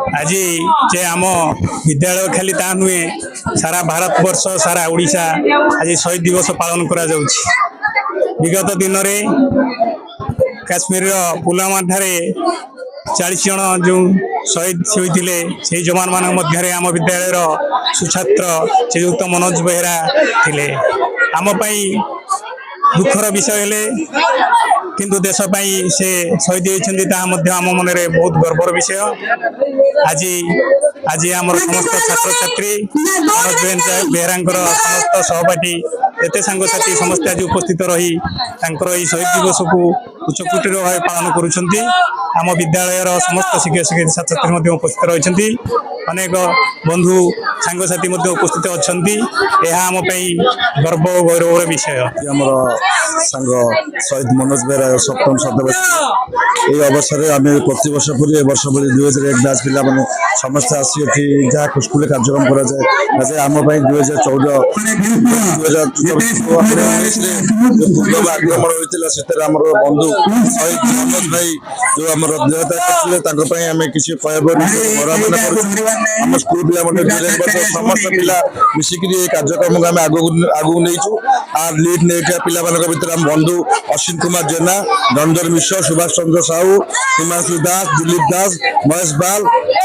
आज जे आम विद्यालय खाली ता नुहे सारा भारत वर्ष सारा ओडिशा आज शहीद दिवस पालन करा जाउछि। विगत दिन में काश्मीर पुलवामा ठारे 40 जन जो शहीद होते से जवान मान मध्य आम विद्यालय सुछात्र श्रीयुक्त मनोज बेहरा थिले। आम दुखर विषय हेले किंतु देश से शहीद होती आम मन में बहुत गर्वर विषय। आज आज आम समस्त छात्र छात्री मनोज बेहरा समस्त सहपाठी एत सांगसाथी समस्त आज उपस्थित रही शहीद दिवस को उच्चकोटीर भाव पालन करुँच। आम विद्यालय समस्त शिक्षक शिक्षयित्री छात्र छात्री उपस्थित रही अनेक बंधु सांगसाथी उपस्थित अच्छा यह आम गर्व और गौरवर विषय। सांग शहीद मनोज बेहरा सप्तम शतवर्षी ये अवसर में आम प्रति वर्ष पूरी वर्ष पूरी 2001 बैच पिला मैंने समस्ते आसी जहाँ स्कूल कार्यक्रम कराए आम 2014 आक्रमण होता से बंधु शहीद मनोज भाई जो आम देहत्याग करते आम किसी कहम स्कूल पिला समस्त पिला मिसिक कार्यक्रम को आम आगू नहीं आर लीड नहीं पिला भितर आम बंधु अश्विन कुमार जेना, रंजन मिश्र, सुभाष चंद्र साहू, हिमांशु दास, दिलीप दास, महेश बाल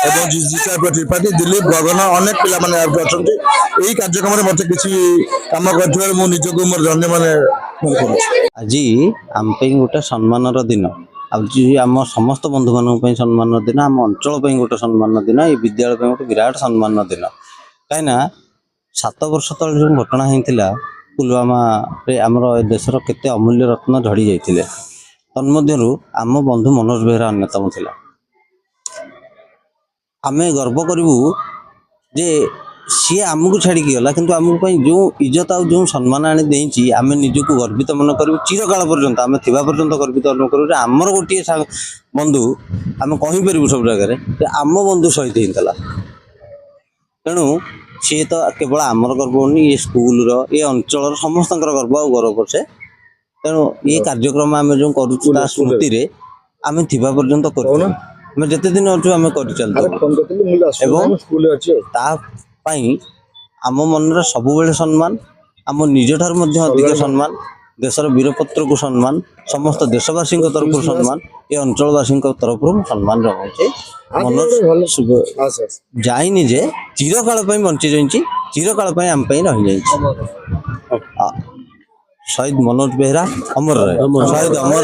एवं जिता त्रिपाठी, दिलीप गगन अनेक पिला अच्छा यही कार्यक्रम में मत किसी कम कर निजक मोर धन्य माने आज आम गोटे सम्मान दिन आज आम समस्त बंधु मान सम्मान दिन आम अंचल गोटे सम्मान दिन ये विद्यालय गोटे विराट सम्मान दिन कहीं 7 वर्ष तले जो घटना होता पुलवामा रे आमर देशर केते अमूल्य रत्न झड़ी जाइथिले तन्मध्यरु आम बंधु मनोज बेहरा अन्यतम थिला। आमे गर्व करू जे सी आमको छाड़ी गला किंतु आमको जो इज्जत आ जो सम्मान आनी देछि आमे निजको गर्वित मन करू चिरकाल पर्यंत आमे थिबा पर्यंत गर्वित मन करू आमर गोटे बंधु आमे कहि परिबु सब जगह आम बंधु शहीद होइतला। तेणु सी तो केवल आमर गर्व होनी ये स्कूल ये अंचल समस्त गर्व आ गौरव से। तेणु ये कार्यक्रम आम जो करुँ स्मृति रे आम थिबा पर्यंत कर जिते दिन अच्छु आम कर आम मन सब सम्मान आम निज ठार अधिक सम्मान देशर वीरपत्र को सम्मान समस्त देशवासी तरफ सम्मान ये अंचलवासी तरफ सम्मान रखे मनोज जाइनी जे चिरकाल बंची जाइए चिरकाल आम रही जाइए। शहीद मनोज बेहरा अमर रहे शहीद अमर।